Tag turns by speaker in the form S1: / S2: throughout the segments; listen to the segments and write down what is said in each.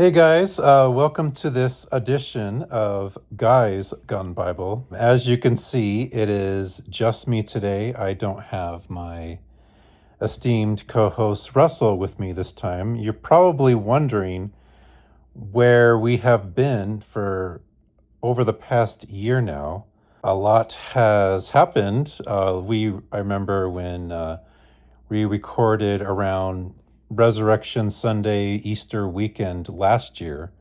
S1: Hey guys, welcome to this edition of Guy's Gun Bible. As you can see, it is just me today. I don't have my esteemed co-host Russell with me this time. You're probably wondering where we have been for over the past year now. A lot has happened. I remember when we recorded around Resurrection Sunday, Easter weekend last year,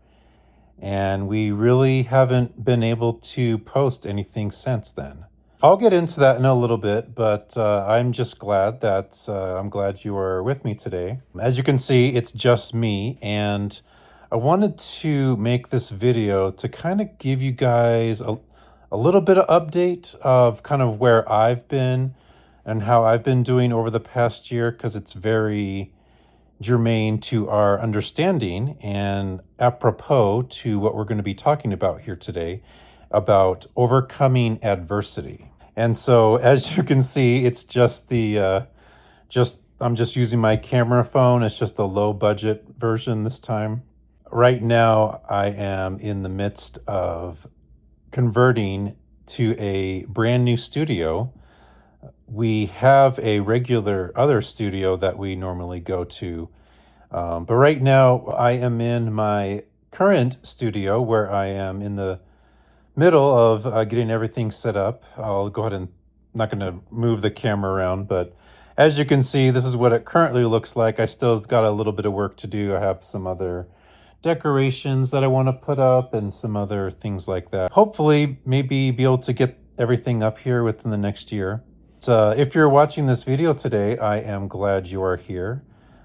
S1: and we really haven't been able to post anything since then. I'll get into that in a little bit, but I'm just glad that I'm glad you are with me today. As you can see, it's just me, and I wanted to make this video to kind of give you guys a little bit of update of kind of where I've been and how I've been doing over the past year, because it's very germane to our understanding and apropos to what we're going to be talking about here today about overcoming adversity. And so, as you can see, it's just I'm just using my camera phone. It's just a low budget version this time. Right now, I am in the midst of converting to a brand new studio. We have a regular other studio that we normally go to. But right now, I am in my current studio where I am in the middle of getting everything set up. I'll go ahead and not going to move the camera around, but as you can see, this is what it currently looks like. I still got a little bit of work to do. I have some other decorations that I want to put up and some other things like that. Hopefully, maybe be able to get everything up here within the next year. So if you're watching this video today, I am glad you are here.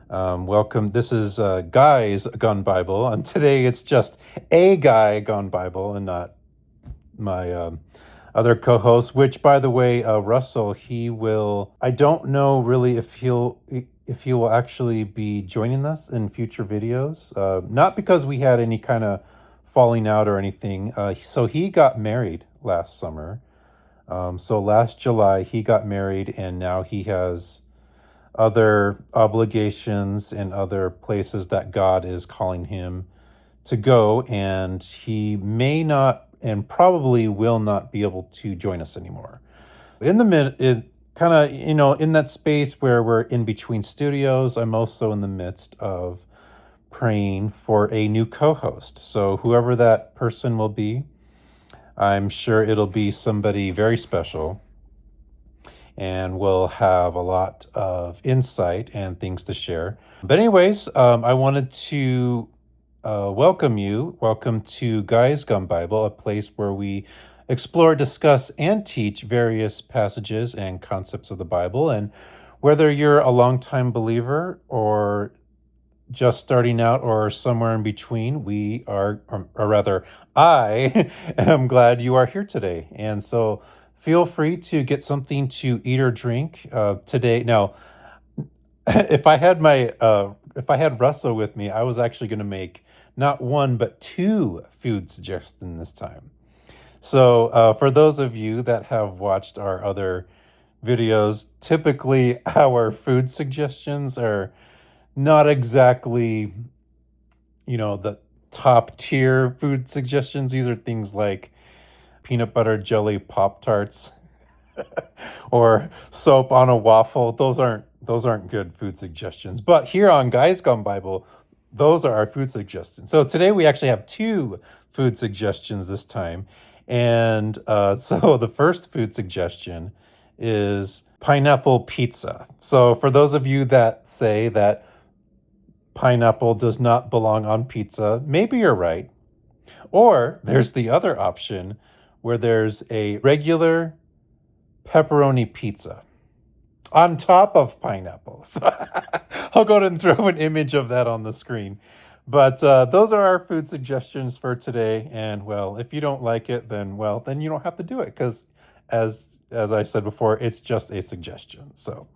S1: Welcome. This is Guy's Gun Bible, and today it's just a Guy Gun Bible and not my other co-host, which, by the way, Russell, I don't know really if he will actually be joining us in future videos. Not because we had any kind of falling out or anything. So he got married last summer. So last July he got married, and now he has other obligations and other places that God is calling him to go, and he may not and probably will not be able to join us anymore. In the kind of, in that space where we're in between studios, I'm also in the midst of praying for a new co-host. So whoever that person will be, I'm sure it'll be somebody very special and will have a lot of insight and things to share. But anyways, I wanted to welcome you. Welcome to Guy's Gun Bible, a place where we explore, discuss, and teach various passages and concepts of the Bible. And whether you're a longtime believer or just starting out or somewhere in between, I am glad you are here today. And so feel free to get something to eat or drink today. Now, if I had Russell with me, I was actually going to make not one but two food suggestions this time. So for those of you that have watched our other videos, typically our food suggestions are not exactly, the top tier food suggestions. These are things like peanut butter jelly Pop-Tarts or soap on a waffle. Those aren't good food suggestions. But here on Guy's Gun Bible, those are our food suggestions. So today we actually have two food suggestions this time. And so the first food suggestion is pineapple pizza. So for those of you that say that pineapple does not belong on pizza, maybe you're right. Or there's the other option where there's a regular pepperoni pizza on top of pineapples. I'll go ahead and throw an image of that on the screen. But those are our food suggestions for today. And well, if you don't like it, then you don't have to do it, because as I said before, it's just a suggestion. So,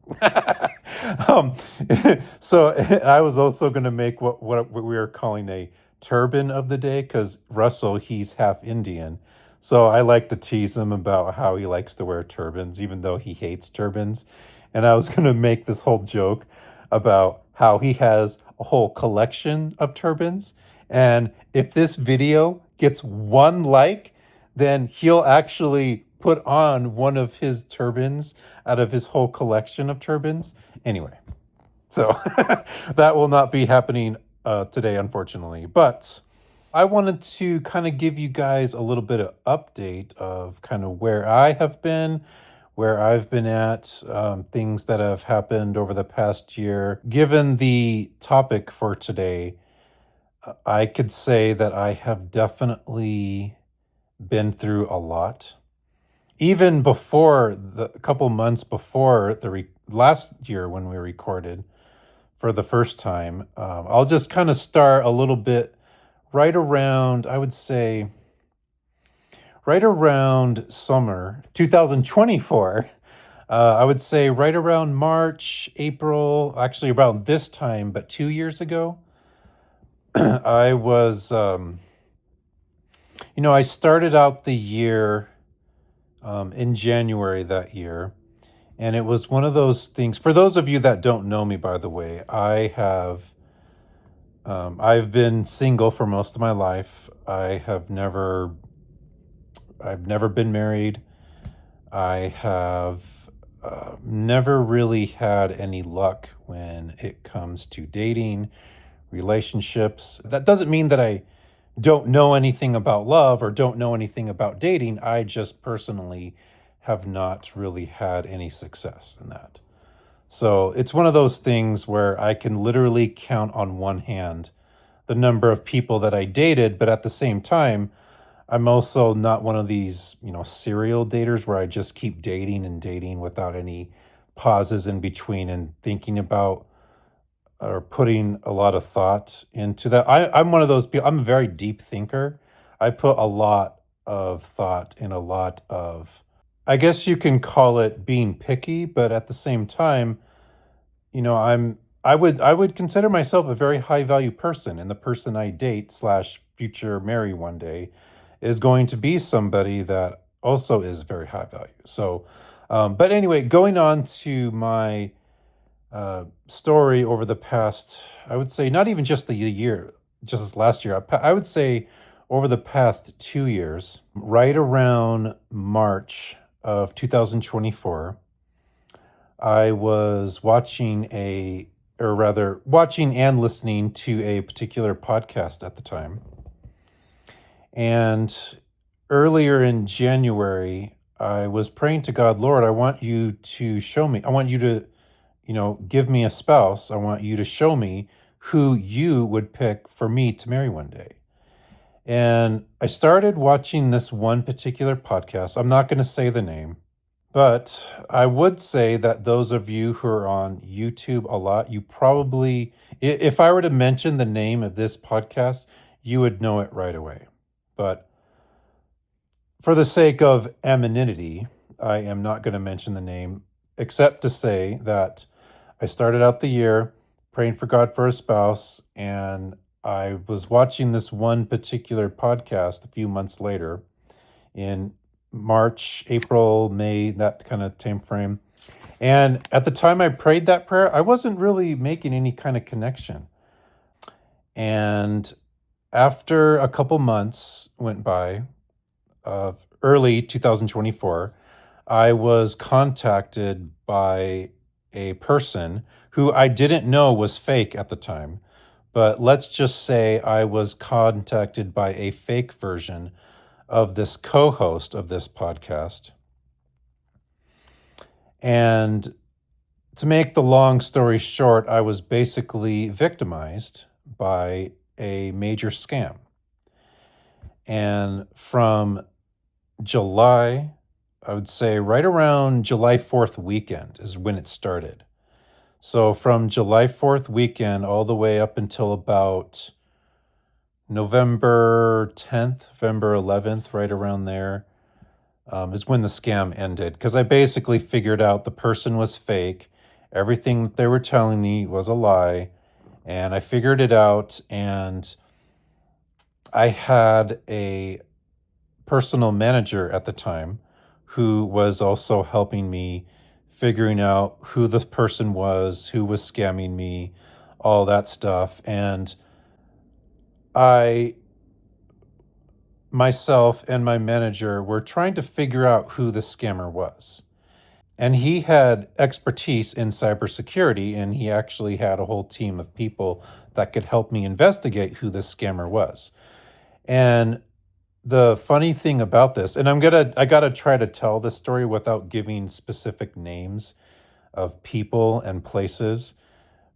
S1: so I was also going to make what we are calling a turban of the day, because Russell, he's half Indian. So I like to tease him about how he likes to wear turbans, even though he hates turbans. And I was going to make this whole joke about how he has a whole collection of turbans, And if this video gets 1 like, then he'll actually put on one of his turbans out of his whole collection of turbans. Anyway, so that will not be happening today, unfortunately. But I wanted to kind of give you guys a little bit of update of kind of where I have been, where I've been at, things that have happened over the past year. Given the topic for today, I could say that I have definitely been through a lot. Even before a couple months before last year when we recorded for the first time, I'll just kind of start a little bit right around, I would say, right around summer 2024. I would say right around March, April, actually around this time, but 2 years ago, I was, I started out the year in January that year. And it was one of those things. For those of you that don't know me, by the way, I've been single for most of my life. I've never been married. I have never really had any luck when it comes to dating, relationships. That doesn't mean that I don't know anything about love or don't know anything about dating. I just personally have not really had any success in that. So it's one of those things where I can literally count on one hand the number of people that I dated, but at the same time, I'm also not one of these, serial daters where I just keep dating and dating without any pauses in between and thinking about or putting a lot of thought into that. I'm one of those people, I'm a very deep thinker. I put a lot of thought in a lot of, I guess you can call it being picky, but at the same time, I would consider myself a very high value person, and the person I date slash future marry one day is going to be somebody that also is very high value. So, but anyway, going on to my story over the past, I would say not even just the year, just this last year. I would say over the past 2 years, right around March of 2024, I was watching and listening to a particular podcast at the time. And earlier in January, I was praying to God, Lord, I want you to show me, I want you to, give me a spouse. I want you to show me who you would pick for me to marry one day. And I started watching this one particular podcast. I'm not going to say the name, but I would say that those of you who are on YouTube a lot, you probably, if I were to mention the name of this podcast, you would know it right away. But for the sake of anonymity, I am not going to mention the name, except to say that I started out the year praying for God for a spouse, and I was watching this one particular podcast a few months later in March, April, May, that kind of time frame. And at the time I prayed that prayer, I wasn't really making any kind of connection. And after a couple months went by, early 2024, I was contacted by a person who I didn't know was fake at the time. But let's just say I was contacted by a fake version of this co host of this podcast. And to make the long story short, I was basically victimized by a major scam. And from July, I would say right around July 4th weekend is when it started. So from July 4th weekend all the way up until about November 10th, November 11th, right around there, is when the scam ended. Because I basically figured out the person was fake. Everything that they were telling me was a lie. And I figured it out. And I had a personal manager at the time who was also helping me figuring out who the person was, who was scamming me, all that stuff. And myself and my manager were trying to figure out who the scammer was. And he had expertise in cybersecurity, and he actually had a whole team of people that could help me investigate who this scammer was. And the funny thing about this, and I gotta try to tell this story without giving specific names of people and places.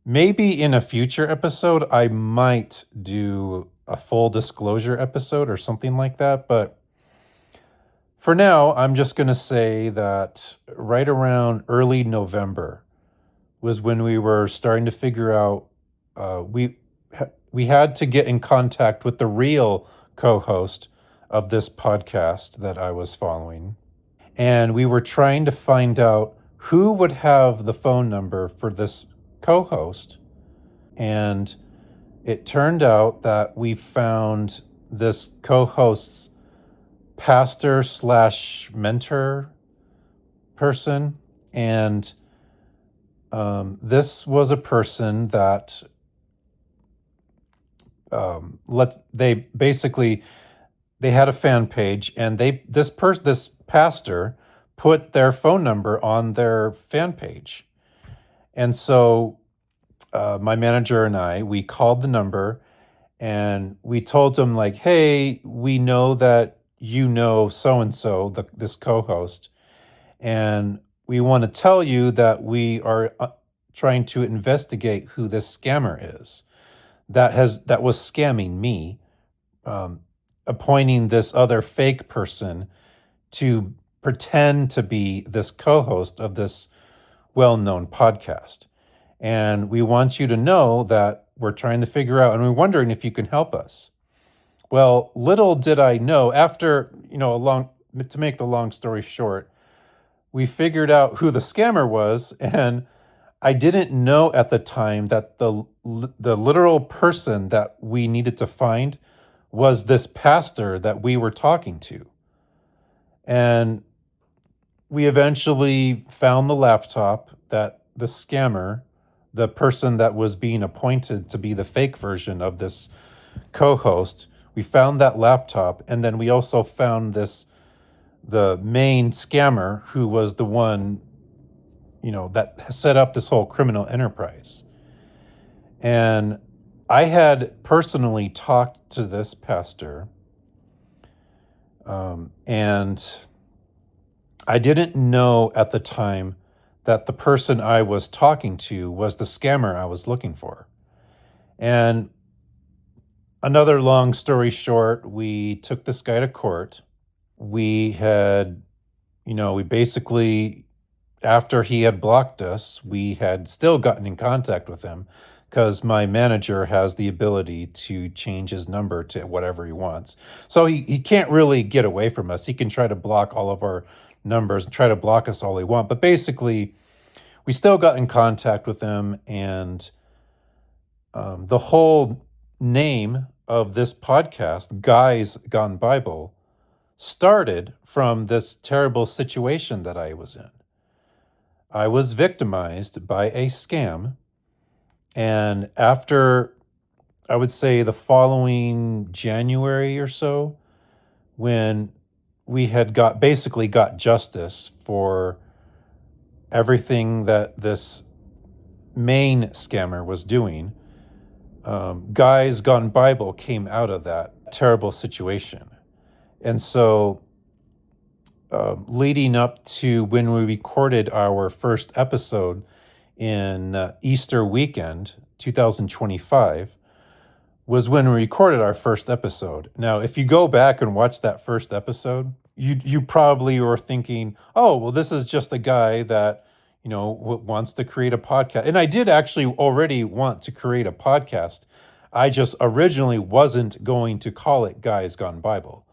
S1: Maybe in a future episode, I might do a full disclosure episode or something like that. But for now, I'm just going to say that right around early November was when we were starting to figure out we had to get in contact with the real co-host of this podcast that I was following. And we were trying to find out who would have the phone number for this co-host. And it turned out that we found this co-host's pastor slash mentor person. And this was a person that they had a fan page, and this pastor put their phone number on their fan page. And so my manager and we called the number, and we told them, like, hey, we know that you know so-and-so, this co-host, and we want to tell you that we are trying to investigate who this scammer is that was scamming me, appointing this other fake person to pretend to be this co-host of this well-known podcast. And we want you to know that we're trying to figure out, and we're wondering if you can help us. Well, little did I know, after, to make the long story short, we figured out who the scammer was, and I didn't know at the time that the literal person that we needed to find was this pastor that we were talking to. And we eventually found the laptop that the scammer, the person that was being appointed to be the fake version of this co-host, we found that laptop, and then we also found the main scammer, who was the one, that set up this whole criminal enterprise. And I had personally talked to this pastor, and I didn't know at the time that the person I was talking to was the scammer I was looking for. And another long story short, we took this guy to court. We had, we basically, after he had blocked us, we had still gotten in contact with him, because my manager has the ability to change his number to whatever he wants. So he can't really get away from us. He can try to block all of our numbers and try to block us all he wants. But basically, we still got in contact with him, and the whole name of this podcast, Guys Gone Bible, started from this terrible situation that I was in. I was victimized by a scam, and after, I would say, the following January or so, when we had got justice for everything that this main scammer was doing, Guys Gone Bible came out of that terrible situation. And so leading up to when we recorded our first episode in Easter weekend 2025 was when we recorded our first episode. Now, if you go back and watch that first episode, you probably were thinking, oh, well, this is just a guy that, wants to create a podcast. And I did actually already want to create a podcast. I just originally wasn't going to call it Guys Gone Bible.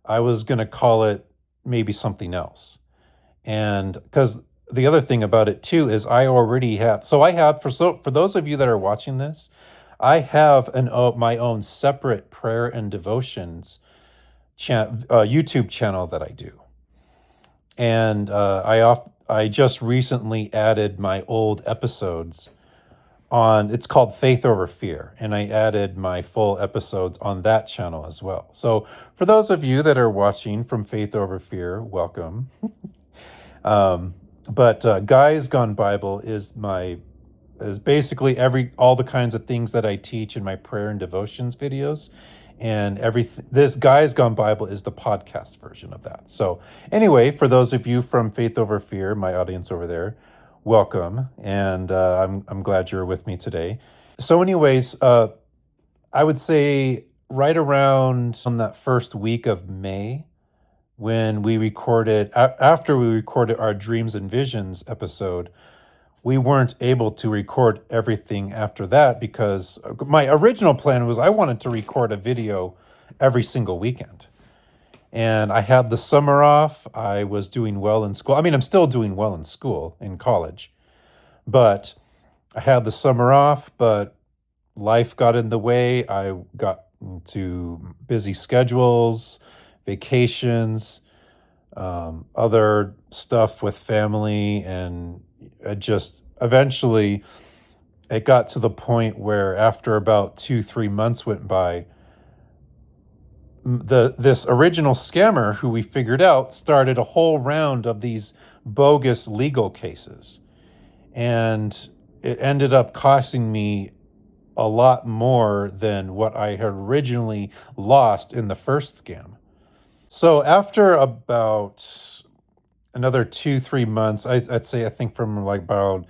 S1: I was going to call it maybe something else. And because the other thing about it too is I already have, for those of you that are watching this, I have my own separate prayer and devotions YouTube channel that I do. And I just recently added my old episodes it's called Faith Over Fear, and I added my full episodes on that channel as well. So for those of you that are watching from Faith Over Fear, welcome. But Guys Gone Bible is basically all the kinds of things that I teach in my prayer and devotions videos, and everything. This Guys Gone Bible is the podcast version of that. So anyway, for those of you from Faith Over Fear, my audience over there, welcome, and I'm glad you're with me today. So anyways, I would say right around on that first week of May, when we recorded after we recorded our Dreams and Visions episode, we weren't able to record everything after that because my original plan was I wanted to record a video every single weekend. And I had the summer off. I was doing well in school. I mean, I'm still doing well in school, in college. But I had the summer off, but life got in the way. I got into busy schedules, vacations, other stuff with family, and eventually it got to the point where after about 2-3 months went by, this original scammer who we figured out started a whole round of these bogus legal cases, and it ended up costing me a lot more than what I had originally lost in the first scam. So after about another 2-3 months, I'd say I think from like about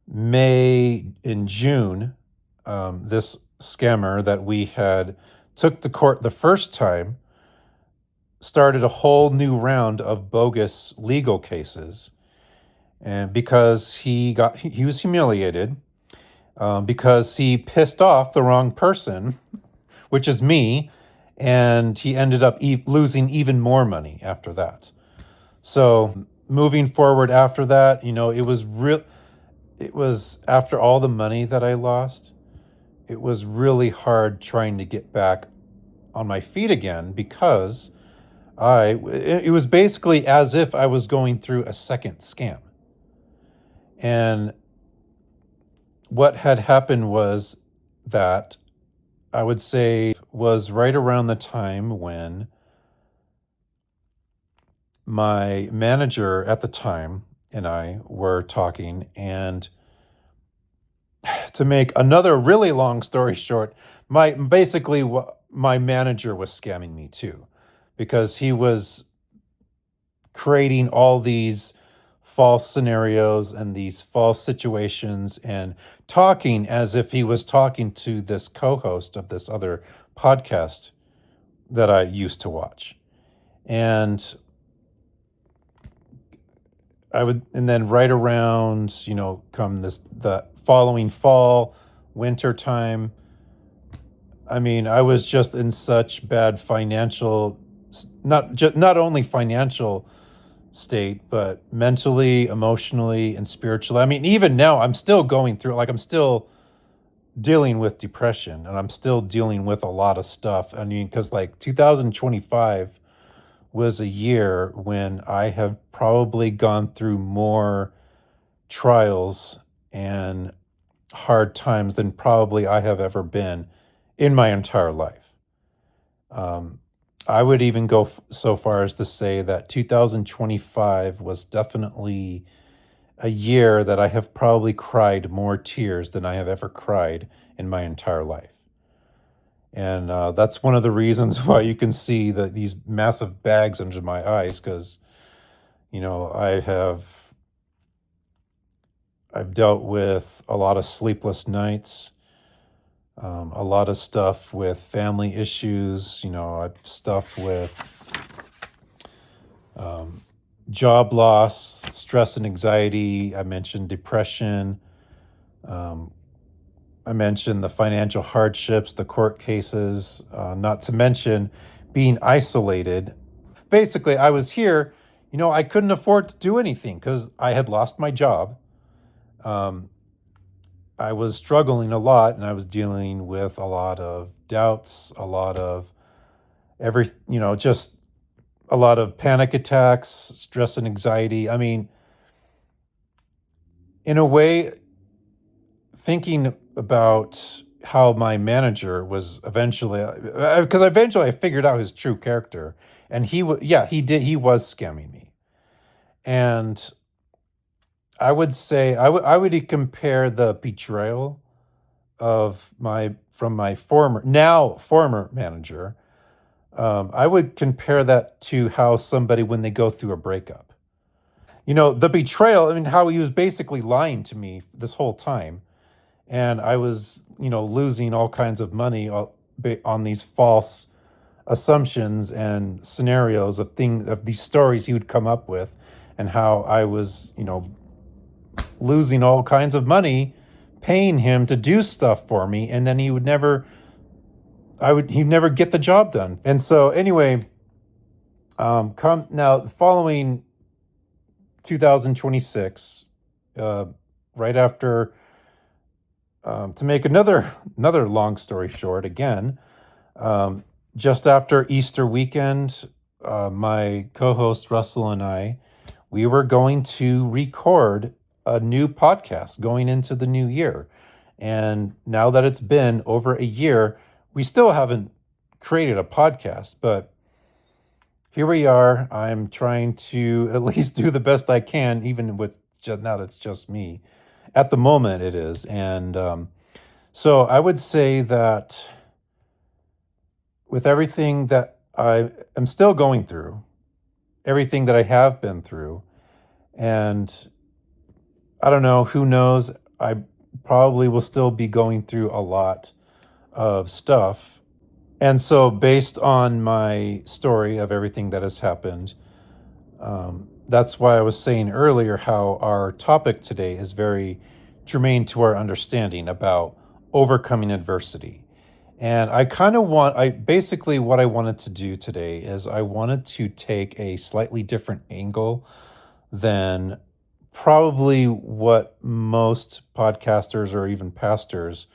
S1: May and June, this scammer that we had took to court the first time started a whole new round of bogus legal cases, and because he was humiliated, because he pissed off the wrong person, which is me, and he ended up losing even more money after that. So moving forward after that, it was after all the money that I lost, it was really hard trying to get back on my feet again, because it was basically as if I was going through a second scam. And what had happened was that I would say was right around the time when my manager at the time and I were talking, and to make another really long story short, my manager was scamming me too, because he was creating all these false scenarios and these false situations and talking as if he was talking to this co-host of this other podcast that I used to watch. And then right around, come the following fall, winter time, I mean, I was just in such bad financial, not only financial state, but mentally, emotionally, and spiritually. I mean, even now, I'm still going through, I'm still dealing with depression, and I'm still dealing with a lot of stuff. I mean, because 2025 was a year when I have probably gone through more trials and hard times than probably I have ever been in my entire life. I would even go so far as to say that 2025 was definitely a year that I have probably cried more tears than I have ever cried in my entire life. And that's one of the reasons why you can see these massive bags under my eyes, because, I've dealt with a lot of sleepless nights, a lot of stuff with family issues, stuff with job loss, stress and anxiety. I mentioned depression. I mentioned the financial hardships, the court cases, not to mention being isolated. Basically, I was here, I couldn't afford to do anything because I had lost my job. I was struggling a lot, and I was dealing with a lot of doubts, a lot of just a lot of panic attacks, stress and anxiety. I mean, in a way, thinking about how my manager was eventually, because eventually I figured out his true character, and he was scamming me. And I would say I would compare the betrayal of my from my former manager. I would compare that to how somebody when they go through a breakup. The betrayal. I mean, how he was basically lying to me this whole time, and I was losing all kinds of money on these false assumptions and scenarios of these stories he would come up with, and how I was losing all kinds of money paying him to do stuff for me, and then he'd never get the job done. And so anyway, come now following 2026, right after, to make another long story short again, just after Easter weekend, my co-host Russell and we were going to record a new podcast going into the new year. And now that it's been over a year, we still haven't created a podcast, but here we are. I'm trying to at least do the best I can, even with now that it's just me. At the moment, it is. And so I would say that with everything that I am still going through, everything that I have been through, and I don't know, who knows, I probably will still be going through a lot of stuff. And so, based on my story of everything that has happened, that's why I was saying earlier how our topic today is very germane to our understanding about overcoming adversity. And basically what I wanted to do today is I wanted to take a slightly different angle than probably what most podcasters or even pastors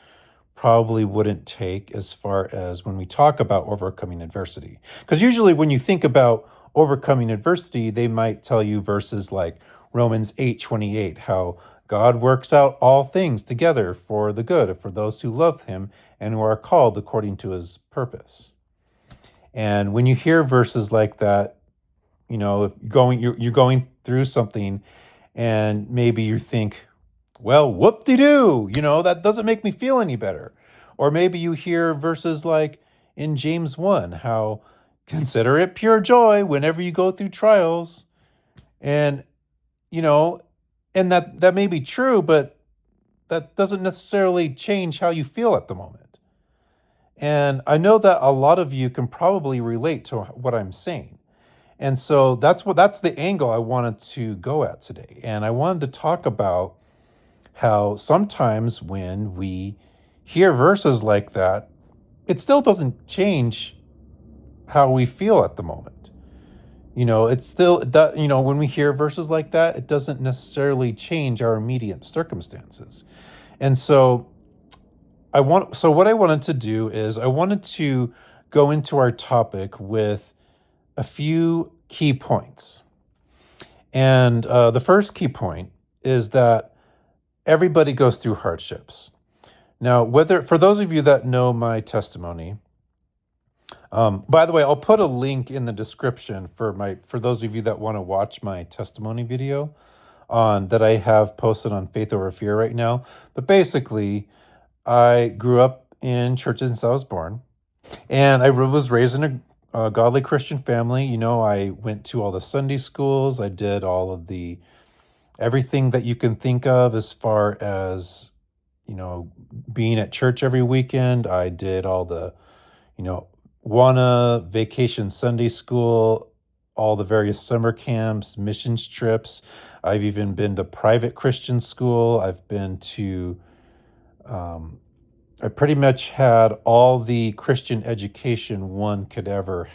S1: probably wouldn't take, as far as when we talk about overcoming adversity. Because usually when you think about overcoming adversity, they might tell you verses like Romans 8:28, how God works out all things together for the good for those who love him and who are called according to his purpose. And when you hear verses like that, if you're going through something, and maybe you think, well, whoop-de-doo, that doesn't make me feel any better. Or maybe you hear verses like in James 1, how consider it pure joy whenever you go through trials. And, you know, and that may be true, but that doesn't necessarily change how you feel at the moment. And I know that a lot of you can probably relate to what I'm saying. And so that's the angle I wanted to go at today. And I wanted to talk about how sometimes when we hear verses like that, it still doesn't change how we feel at the moment. It's still that, when we hear verses like that, it doesn't necessarily change our immediate circumstances. And so what I wanted to do is I wanted to go into our topic with a few key points. And the first key point is that everybody goes through hardships. Now, for those of you that know my testimony, by the way, I'll put a link in the description for those of you that want to watch my testimony video that I have posted on Faith Over Fear right now. But basically, I grew up in churches since I was born, and I was raised in a godly Christian family. I went to all the Sunday schools. I did all of everything that you can think of as far as, being at church every weekend. I did all the, WANA, Vacation Sunday School, all the various summer camps, missions trips. I've even been to private Christian school. I've been to, I pretty much had all the Christian education one could ever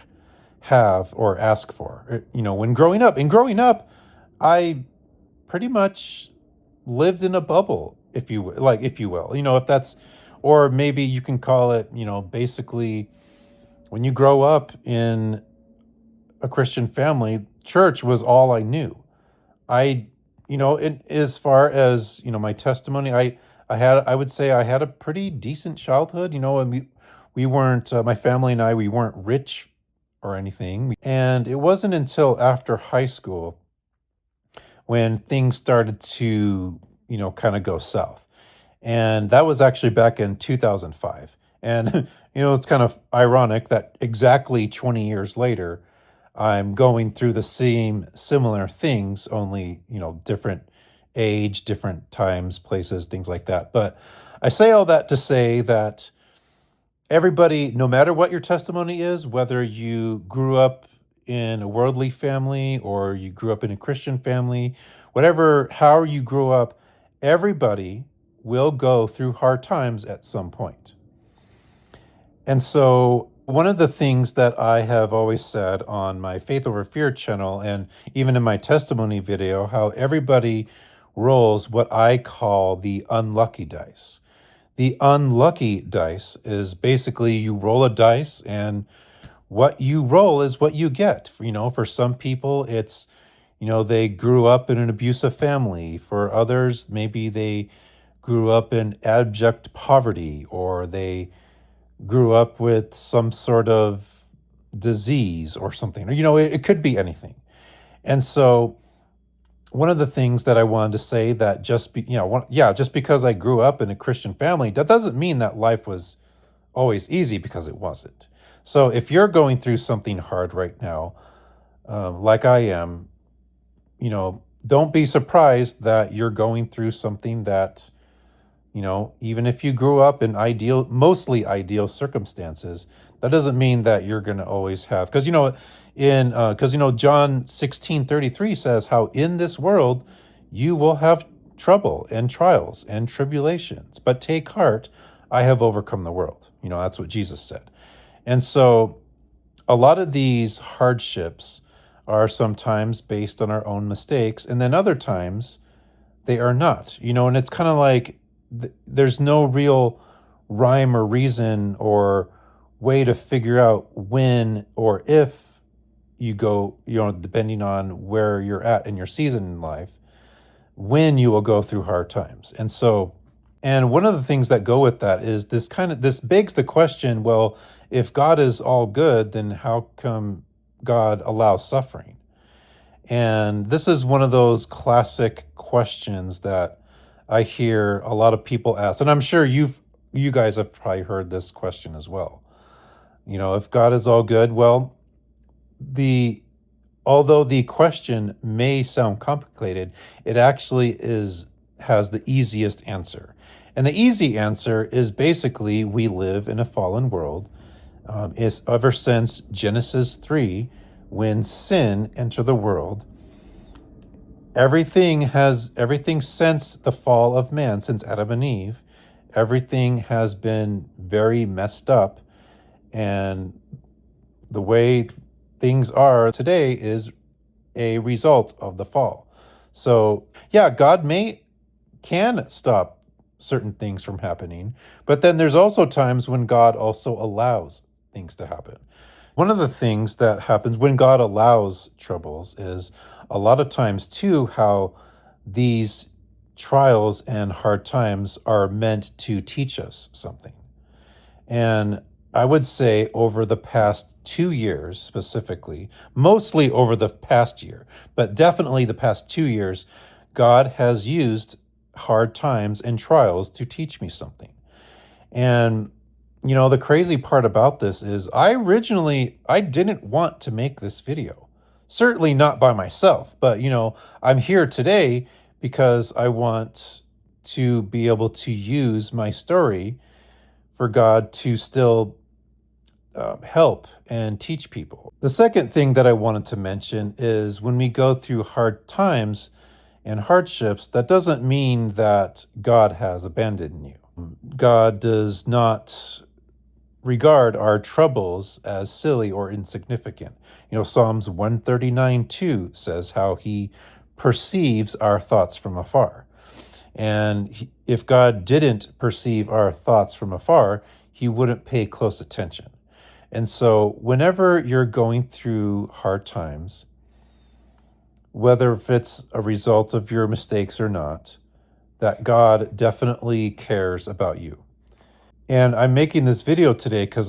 S1: have or ask for. When growing up. And growing up, I pretty much lived in a bubble, if you will. If that's, or maybe you can call it, basically, when you grow up in a Christian family, church was all I knew. As far as, my testimony, I would say I had a pretty decent childhood, and we weren't, my family and I, we weren't rich or anything. And it wasn't until after high school when things started to, kind of go south. And that was actually back in 2005. And, it's kind of ironic that exactly 20 years later, I'm going through the same similar things, only, different age, different times, places, things like that. But I say all that to say that everybody, no matter what your testimony is, whether you grew up in a worldly family or you grew up in a Christian family, whatever, how you grew up, everybody will go through hard times at some point. And so, one of the things that I have always said on my Faith Over Fear channel and even in my testimony video, how everybody rolls what I call the unlucky dice. The unlucky dice is basically you roll a dice and what you roll is what you get. For some people, it's, they grew up in an abusive family. For others, maybe they grew up in abject poverty or they grew up with some sort of disease or something. Or, it could be anything. And so, one of the things that I wanted to say that just because I grew up in a Christian family, that doesn't mean that life was always easy, because it wasn't. So if you're going through something hard right now, like I am, don't be surprised that you're going through something that, even if you grew up in mostly ideal circumstances, that doesn't mean that you're going to always have, because, John 16:33 says how in this world you will have trouble and trials and tribulations, but take heart, I have overcome the world. That's what Jesus said. And so a lot of these hardships are sometimes based on our own mistakes, and then other times they are not, and it's kind of like there's no real rhyme or reason or way to figure out when or if you go, depending on where you're at in your season in life, when you will go through hard times. And one of the things that go with that is this begs the question, well, if God is all good, then how come God allows suffering? And this is one of those classic questions that I hear a lot of people ask. And I'm sure you guys have probably heard this question as well. If God is all good, well, although the question may sound complicated, it actually has the easiest answer. And the easy answer is basically we live in a fallen world. It's ever since Genesis 3, when sin entered the world, everything since the fall of man, since Adam and Eve, everything has been very messed up. And the way things are today is a result of the fall. So, yeah, God can stop certain things from happening, but then there's also times when God also allows things to happen. One of the things that happens when God allows troubles is a lot of times too how these trials and hard times are meant to teach us something. And I would say over the past 2 years specifically, mostly over the past year, but definitely the past 2 years, God has used hard times and trials to teach me something. And, the crazy part about this is I didn't want to make this video. Certainly not by myself, but, I'm here today because I want to be able to use my story for God to still help and teach people. The second thing that I wanted to mention is when we go through hard times and hardships, that doesn't mean that God has abandoned you. God does not regard our troubles as silly or insignificant. Psalms 139:2 says how he perceives our thoughts from afar. And if God didn't perceive our thoughts from afar, he wouldn't pay close attention. And so whenever you're going through hard times, whether if it's a result of your mistakes or not, that God definitely cares about you. And I'm making this video today because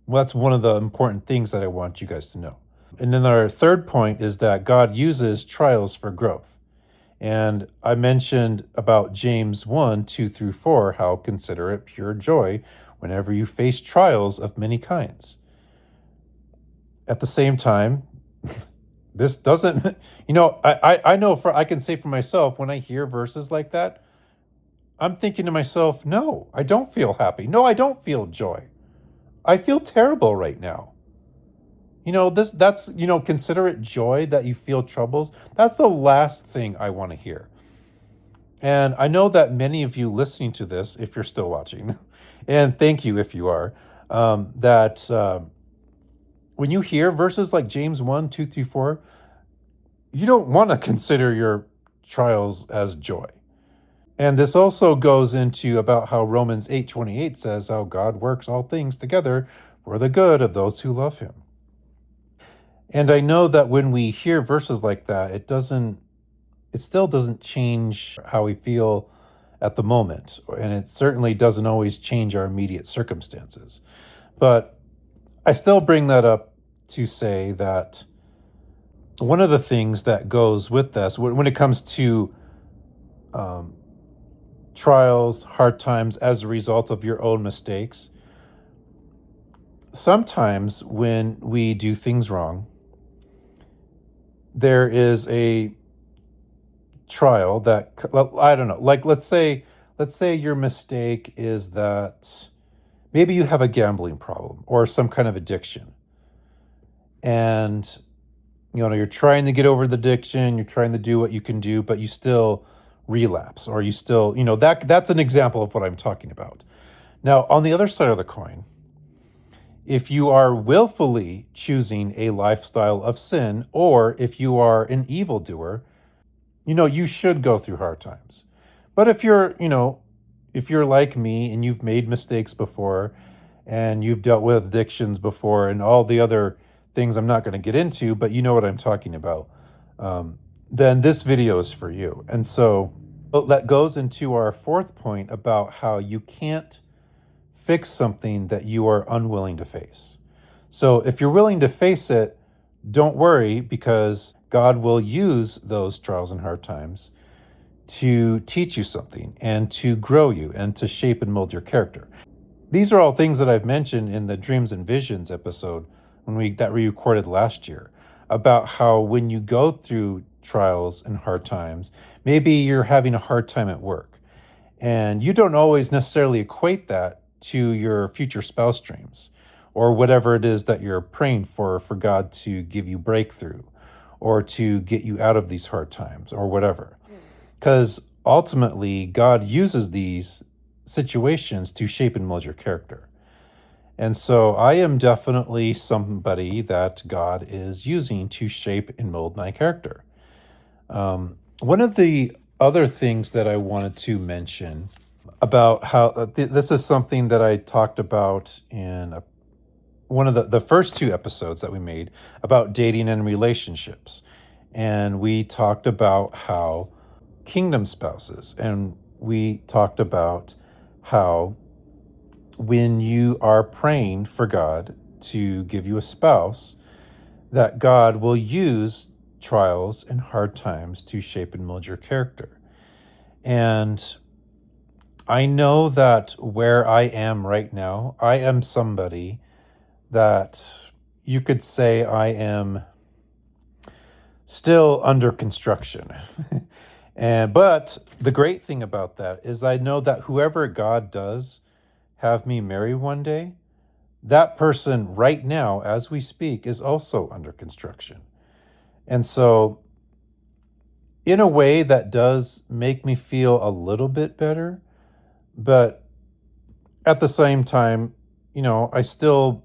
S1: that's one of the important things that I want you guys to know. And then our third point is that God uses trials for growth. And I mentioned about James 1, 2 through 4, how consider it pure joy whenever you face trials of many kinds. At the same time, this doesn't, I know I can say for myself, when I hear verses like that, I'm thinking to myself, no, I don't feel happy. No, I don't feel joy. I feel terrible right now. That's consider it joy that you feel troubles. That's the last thing I want to hear. And I know that many of you listening to this, if you're still watching, and thank you if you are, that when you hear verses like James 1, 2 through 4, you don't want to consider your trials as joy. And this also goes into about how Romans 8:28 says how God works all things together for the good of those who love him. And I know that when we hear verses like that, it still doesn't change how we feel at the moment, and it certainly doesn't always change our immediate circumstances. But I still bring that up to say that one of the things that goes with this, when it comes to trials, hard times as a result of your own mistakes, sometimes when we do things wrong, there is a trial that, I don't know, like let's say your mistake is that maybe you have a gambling problem or some kind of addiction, and you're trying to get over the addiction, you're trying to do what you can do, but you still relapse, or you still, that's an example of what I'm talking about. Now, on the other side of the coin, if you are willfully choosing a lifestyle of sin, or if you are an evildoer, you should go through hard times. But if you're like me and you've made mistakes before and you've dealt with addictions before and all the other things I'm not going to get into, but you know what I'm talking about, then this video is for you. And so that goes into our fourth point about how you can't fix something that you are unwilling to face. So if you're willing to face it, don't worry, because God will use those trials and hard times to teach you something and to grow you and to shape and mold your character. These are all things that I've mentioned in the Dreams and Visions episode that we recorded last year, about how when you go through trials and hard times, maybe you're having a hard time at work, and you don't always necessarily equate that to your future spouse dreams or whatever it is that you're praying for God to give you breakthrough or to get you out of these hard times or whatever. Because ultimately, God uses these situations to shape and mold your character. And so I am definitely somebody that God is using to shape and mold my character. One of the other things that I wanted to mention about how this is something that I talked about in one of the first two episodes that we made about dating and relationships. And we talked about how kingdom spouses, and we talked about how when you are praying for God to give you a spouse, that God will use trials and hard times to shape and mold your character. And I know that where I am right now, I am somebody that you could say I am still under construction. But the great thing about that is I know that whoever God does have me marry one day, that person right now, as we speak, is also under construction. And so, in a way, that does make me feel a little bit better. But at the same time, I still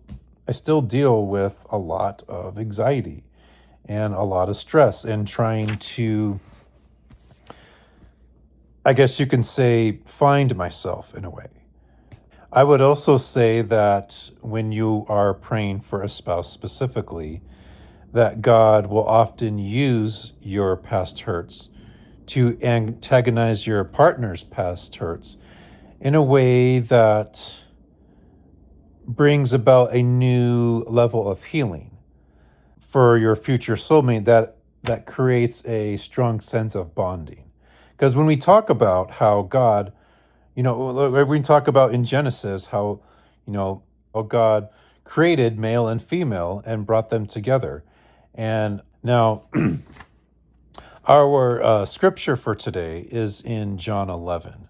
S1: deal with a lot of anxiety and a lot of stress and trying to, I guess you can say, find myself in a way. I would also say that when you are praying for a spouse specifically, that God will often use your past hurts to antagonize your partner's past hurts in a way that brings about a new level of healing for your future soulmate that creates a strong sense of bonding. Because when we talk about how God, we talk about in Genesis how, how God created male and female and brought them together. And now our scripture for today is in John 11.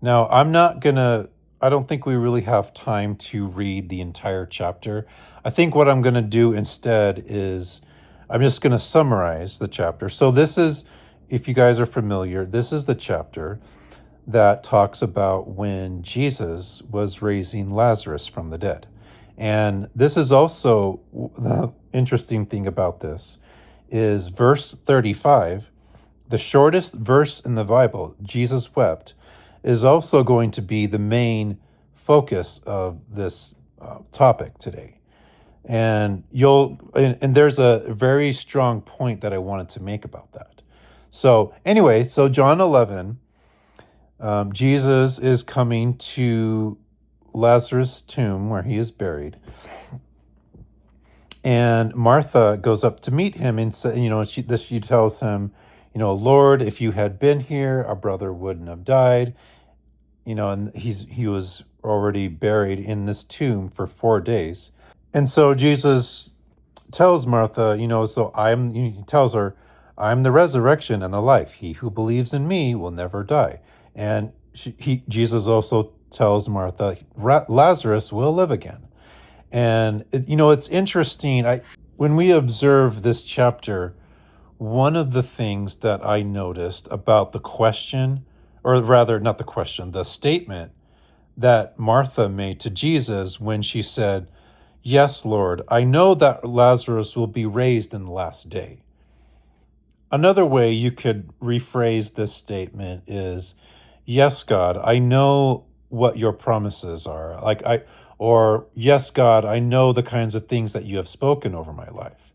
S1: Now, I don't think we really have time to read the entire chapter. I think what I'm going to do instead is I'm just going to summarize the chapter. So, this is, if you guys are familiar, this is the chapter that talks about when Jesus was raising Lazarus from the dead. And this is also the interesting thing about this is verse 35, the shortest verse in the Bible, Jesus wept, is also going to be the main focus of this topic today. And and there's a very strong point that I wanted to make about that. So anyway, so John 11, Jesus is coming to Lazarus' tomb where he is buried. And Martha goes up to meet him and she tells him, Lord, if you had been here, our brother wouldn't have died. And he was already buried in this tomb for 4 days. And so Jesus tells Martha, he tells her, I'm the resurrection and the life. He who believes in me will never die. And Jesus also tells Martha, Lazarus will live again. And it's interesting. When we observe this chapter, one of the things that I noticed about the question, or rather not the question, the statement that Martha made to Jesus when she said, yes, Lord, I know that Lazarus will be raised in the last day. Another way you could rephrase this statement is, yes, God, I know what your promises are. Or yes, God, I know the kinds of things that you have spoken over my life.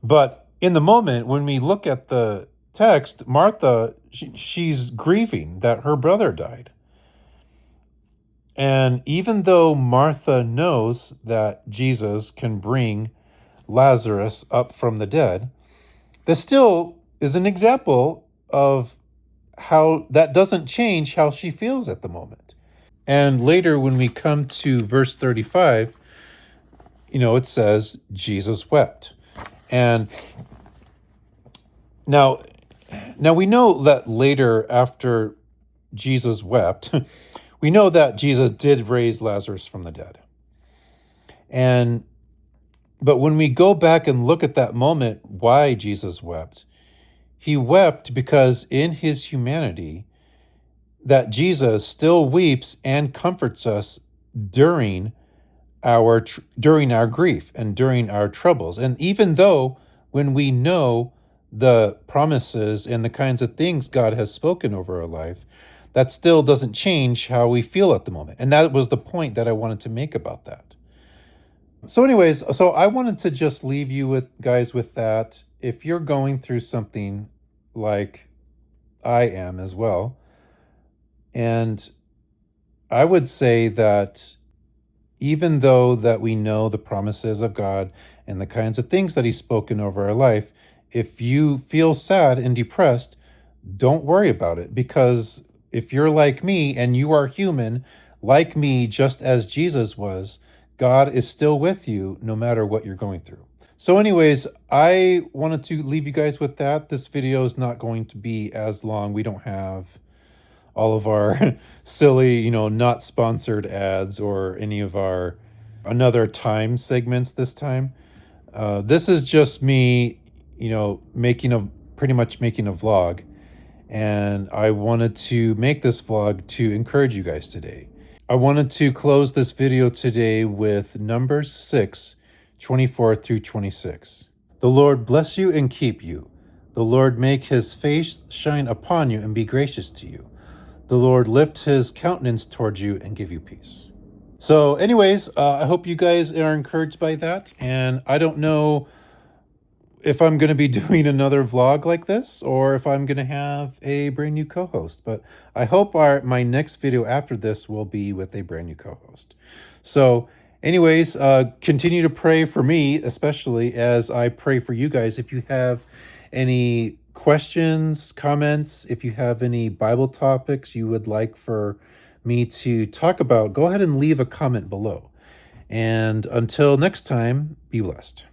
S1: But in the moment, when we look at the text, Martha, she's grieving that her brother died. And even though Martha knows that Jesus can bring Lazarus up from the dead, this still is an example of how that doesn't change how she feels at the moment. And later, when we come to verse 35, it says, Jesus wept. And now we know that later, after Jesus wept, we know that Jesus did raise Lazarus from the dead. But when we go back and look at that moment, why Jesus wept, he wept because in his humanity, that Jesus still weeps and comforts us during our grief and during our troubles. And even though when we know the promises and the kinds of things God has spoken over our life, that still doesn't change how we feel at the moment. And that was the point that I wanted to make about that. So anyways, so I wanted to just leave you with that. If you're going through something like I am as well, and I would say that even though that we know the promises of God and the kinds of things that he's spoken over our life, if you feel sad and depressed, don't worry about it, because if you're like me and you are human, like me, just as Jesus was, God is still with you no matter what you're going through. So anyways, I wanted to leave you guys with that. This video is not going to be as long. We don't have all of our silly, not sponsored ads or any of our another time segments this time. This is just me, pretty much making a vlog. And I wanted to make this vlog to encourage you guys today. I wanted to close this video today with Numbers 6, 24 through 26. The Lord bless you and keep you. The Lord make his face shine upon you and be gracious to you. The Lord lift his countenance towards you and give you peace. So anyways, I hope you guys are encouraged by that. And I don't know if I'm going to be doing another vlog like this or if I'm going to have a brand new co-host. But I hope my next video after this will be with a brand new co-host. So anyways, continue to pray for me, especially as I pray for you guys. If you have any questions, comments, if you have any Bible topics you would like for me to talk about, go ahead and leave a comment below. And until next time, be blessed.